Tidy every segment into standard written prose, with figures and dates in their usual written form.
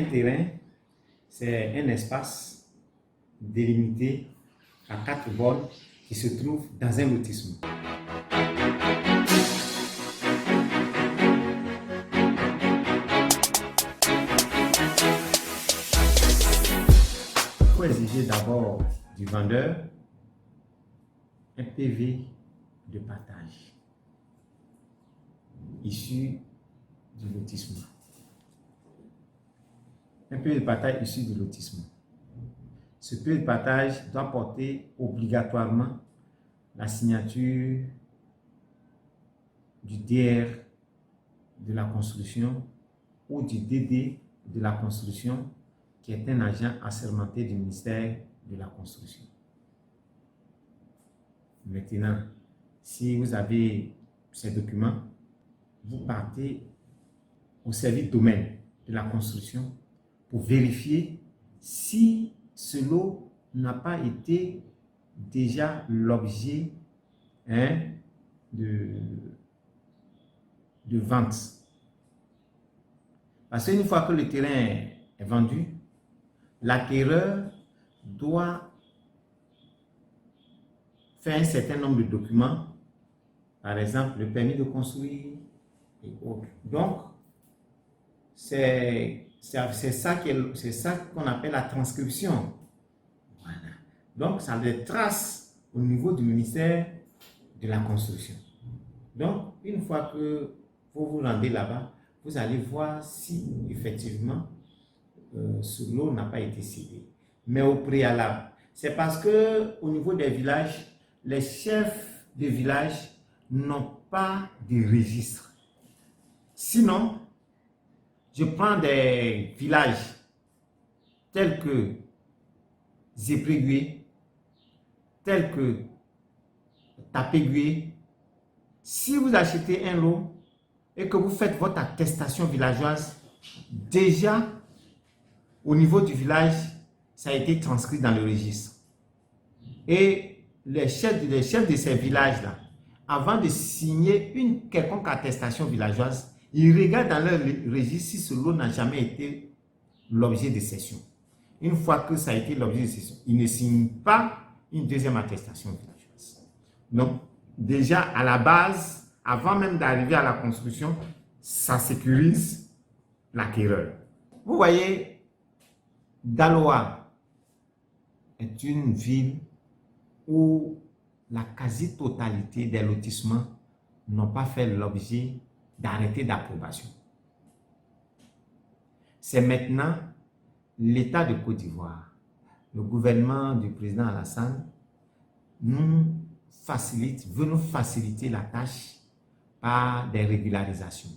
Un terrain, c'est un espace délimité à 4 bornes qui se trouve dans un lotissement. Il faut exiger d'abord du vendeur un PV de partage issu du lotissement. Un PV de partage issu du lotissement. Ce PV de partage doit porter obligatoirement la signature du DR de la construction ou du DD de la construction, qui est un agent assermenté du ministère de la Construction. Maintenant, si vous avez ces documents, vous partez au service domaine de la construction pour vérifier si ce lot n'a pas été déjà l'objet de vente. Parce qu'une fois que le terrain est vendu, l'acquéreur doit faire un certain nombre de documents, par exemple le permis de construire et autres. Donc, c'est ça qu'on appelle la transcription. Voilà. Donc, ça a des traces au niveau du ministère de la Construction. Donc, une fois que vous vous rendez là-bas, vous allez voir si effectivement ce lot n'a pas été cédé. Mais au préalable, c'est parce que au niveau des villages, les chefs de village n'ont pas de registre. Sinon, je prends des villages tels que Zéprégoué, tels que Tapégoué. Si vous achetez un lot et que vous faites votre attestation villageoise, déjà au niveau du village, ça a été transcrit dans le registre. Et les chefs de ces villages-là, avant de signer une quelconque attestation villageoise, ils regardent dans leur registre si ce lot n'a jamais été l'objet de cession. Une fois que ça a été l'objet de cession, ils ne signent pas une deuxième attestation villageoise. Donc, déjà à la base, avant même d'arriver à la construction, ça sécurise l'acquéreur. Vous voyez, Daloa est une ville où la quasi-totalité des lotissements n'ont pas fait l'objet d'arrêté d'approbation. C'est maintenant l'État de Côte d'Ivoire, le gouvernement du président Alassane, veut nous faciliter la tâche par des régularisations.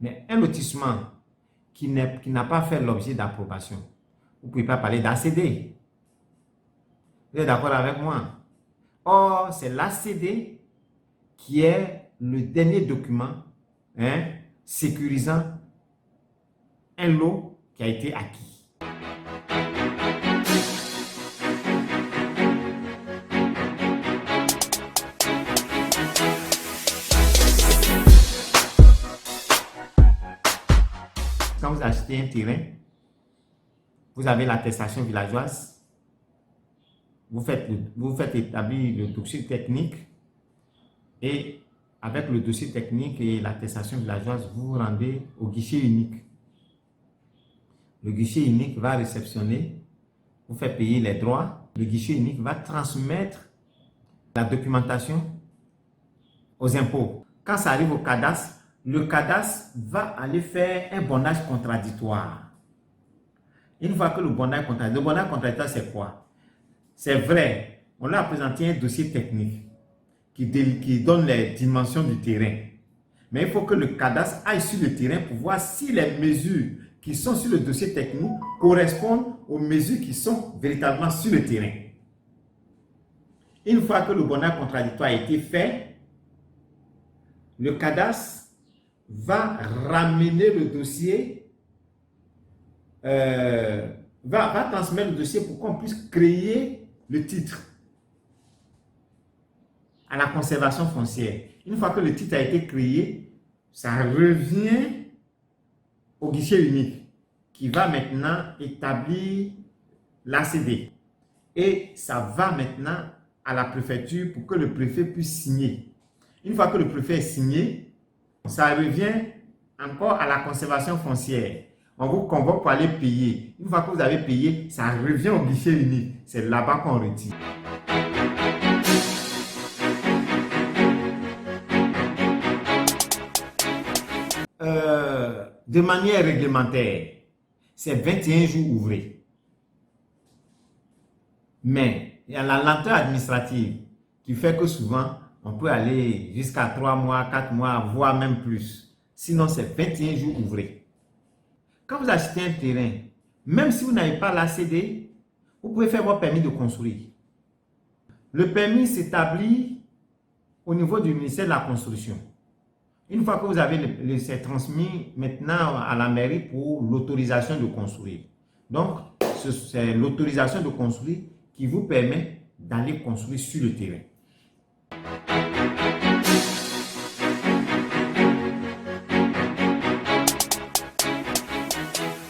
Mais un lotissement qui n'a pas fait l'objet d'approbation, vous ne pouvez pas parler d'ACD. Vous êtes d'accord avec moi? Or, c'est l'ACD qui est le dernier document sécurisant un lot qui a été acquis. Quand vous achetez un terrain, vous avez l'attestation villageoise, vous faites établir le dossier technique et avec le dossier technique et l'attestation villageoise, vous vous rendez au guichet unique. Le guichet unique va réceptionner, vous fait payer les droits. Le guichet unique va transmettre la documentation aux impôts. Quand ça arrive au cadastre, le cadastre va aller faire un bondage contradictoire. Une fois que le bondage contradictoire, c'est quoi? C'est vrai, on leur a présenté un dossier technique qui donne les dimensions du terrain. Mais il faut que le cadastre aille sur le terrain pour voir si les mesures qui sont sur le dossier technique correspondent aux mesures qui sont véritablement sur le terrain. Une fois que le bondage contradictoire a été fait, le cadastre va ramener le dossier, va transmettre le dossier pour qu'on puisse créer le titre à la conservation foncière. Une fois que le titre a été créé, ça revient au guichet unique. qui va maintenant établir l'ACD. Et ça va maintenant à la préfecture pour que le préfet puisse signer. Une fois que le préfet est signé, ça revient encore à la conservation foncière. On vous convoque pour aller payer. Une fois que vous avez payé, ça revient au guichet unique. C'est là-bas qu'on retire. De manière réglementaire, c'est 21 jours ouvrés. Mais il y a la lenteur administrative qui fait que souvent, on peut aller jusqu'à 3 mois, 4 mois, voire même plus. Sinon, c'est 21 jours ouvrés. Quand vous achetez un terrain, même si vous n'avez pas l'ACD, vous pouvez faire votre permis de construire. Le permis s'établit au niveau du ministère de la Construction. Une fois que vous avez c'est transmis maintenant à la mairie pour l'autorisation de construire. Donc, c'est l'autorisation de construire qui vous permet d'aller construire sur le terrain.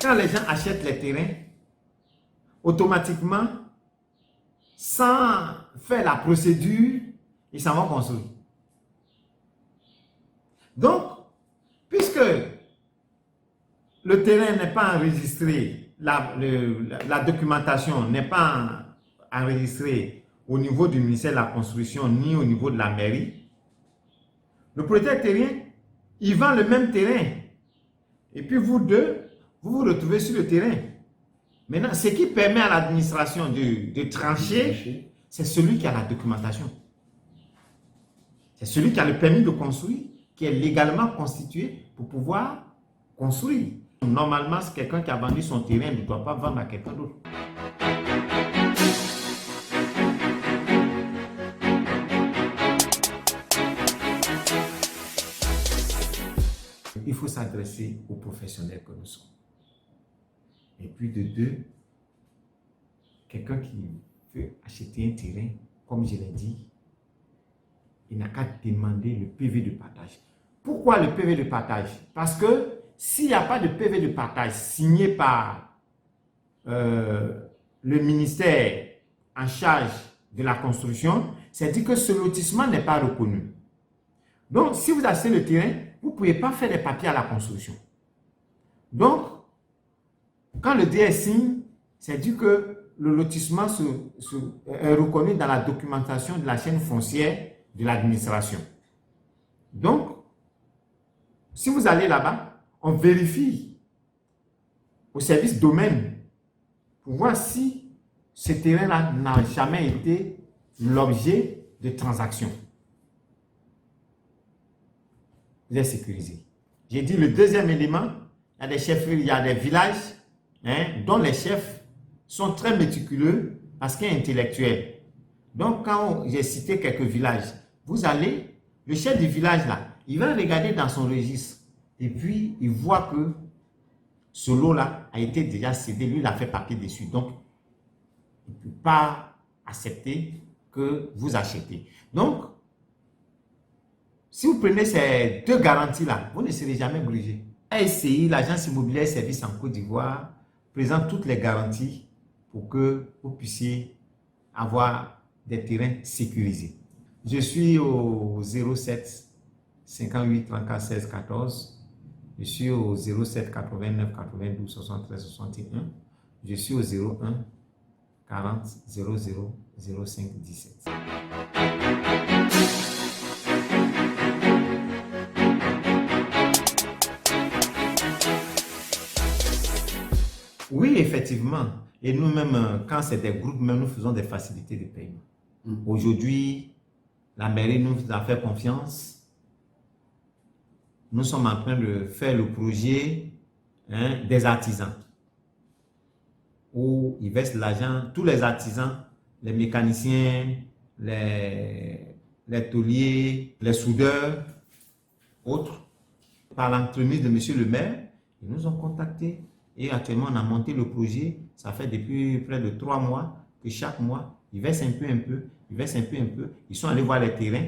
Quand les gens achètent les terrains, automatiquement, sans faire la procédure, ils s'en vont construire. Donc, puisque le terrain n'est pas enregistré, la documentation n'est pas enregistrée au niveau du ministère de la Construction ni au niveau de la mairie, le propriétaire terrien, il vend le même terrain. Et puis vous deux, vous vous retrouvez sur le terrain. Maintenant, ce qui permet à l'administration de trancher, c'est celui qui a la documentation. C'est celui qui a le permis de construire, qui est légalement constitué pour pouvoir construire. Normalement, c'est quelqu'un qui a vendu son terrain ne doit pas vendre à quelqu'un d'autre. Il faut s'adresser aux professionnels que nous sommes. Et puis de deux, quelqu'un qui veut acheter un terrain, comme je l'ai dit, il n'a qu'à demander le PV de partage. Pourquoi le PV de partage? Parce que s'il n'y a pas de PV de partage signé par le ministère en charge de la construction, c'est-à-dire que ce lotissement n'est pas reconnu. Donc, si vous achetez le terrain, vous ne pouvez pas faire des papiers à la construction. Donc, quand le DS signe, c'est-à-dire que le lotissement est reconnu dans la documentation de la chaîne foncière de l'administration. Donc, si vous allez là-bas, on vérifie au service domaine pour voir si ce terrain-là n'a jamais été l'objet de transactions. Vous êtes sécurisé. J'ai dit le deuxième élément, il y a des chefferies, il y a des villages dont les chefs sont très méticuleux parce qu'ils sont intellectuels. Donc, quand j'ai cité quelques villages, vous allez, le chef du village là, il va regarder dans son registre et puis il voit que ce lot-là a été déjà cédé, lui il a fait papier dessus. Donc, il ne peut pas accepter que vous achetez. Donc, si vous prenez ces deux garanties-là, vous ne serez jamais grugé. ASCI, l'agence immobilière service en Côte d'Ivoire, présente toutes les garanties pour que vous puissiez avoir des terrains sécurisés. Je suis au 07 58 34 16 14. Je suis au 07 89 92 73 61. Je suis au 01 40 00 05 17. Oui, effectivement. Et nous-mêmes, quand c'est des groupes, même nous faisons des facilités de paiement. Aujourd'hui, la mairie nous a fait confiance. Nous sommes en train de faire le projet des artisans, où ils versent l'argent, tous les artisans, les mécaniciens, les tôliers, les soudeurs, autres, par l'entremise de monsieur le maire, ils nous ont contactés. Et actuellement, on a monté le projet. Ça fait depuis près de 3 mois que chaque mois, ils versent un peu, ils versent un peu. Ils sont allés voir les terrains.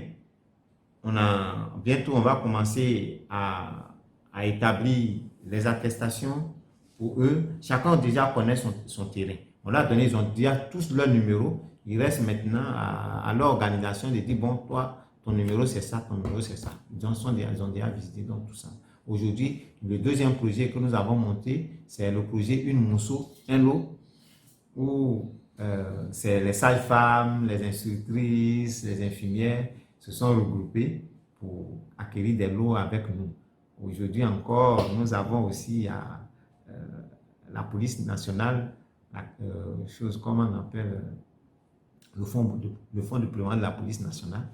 Bientôt, on va commencer à établir les attestations pour eux, chacun déjà connaît son terrain. On leur a donné, ils ont déjà tous leur numéro. Il reste maintenant à l'organisation de dire, bon, toi, ton numéro c'est ça, ton numéro c'est ça. Ils ont déjà visité donc tout ça. Aujourd'hui, le deuxième projet que nous avons monté, c'est le projet Une Mousseau, un lot, où c'est les sages-femmes, les instructrices, les infirmières se sont regroupées pour acquérir des lots avec nous. Aujourd'hui encore, nous avons aussi la police nationale, comment on appelle, le fonds de paiement de la police nationale,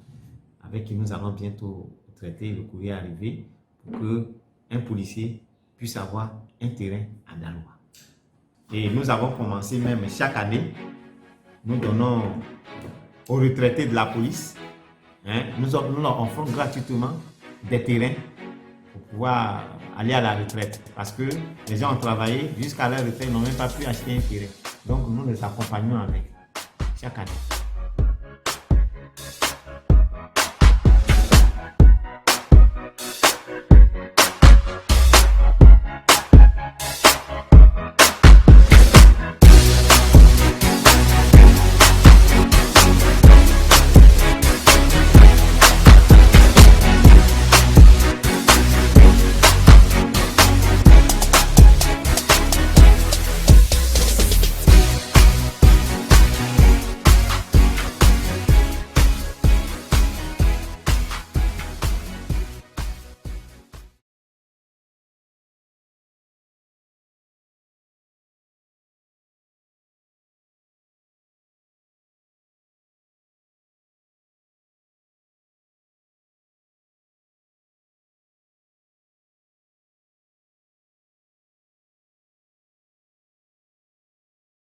avec qui nous allons bientôt traiter le courrier arrivé pour qu'un policier puisse avoir un terrain à Daloa. Et nous avons commencé même chaque année, nous donnons aux retraités de la police, nous leur offrons gratuitement des terrains pour pouvoir aller à la retraite. Parce que les gens ont travaillé jusqu'à leur retraite, ils n'ont même pas pu acheter un terrain. Donc nous les accompagnons avec chaque année.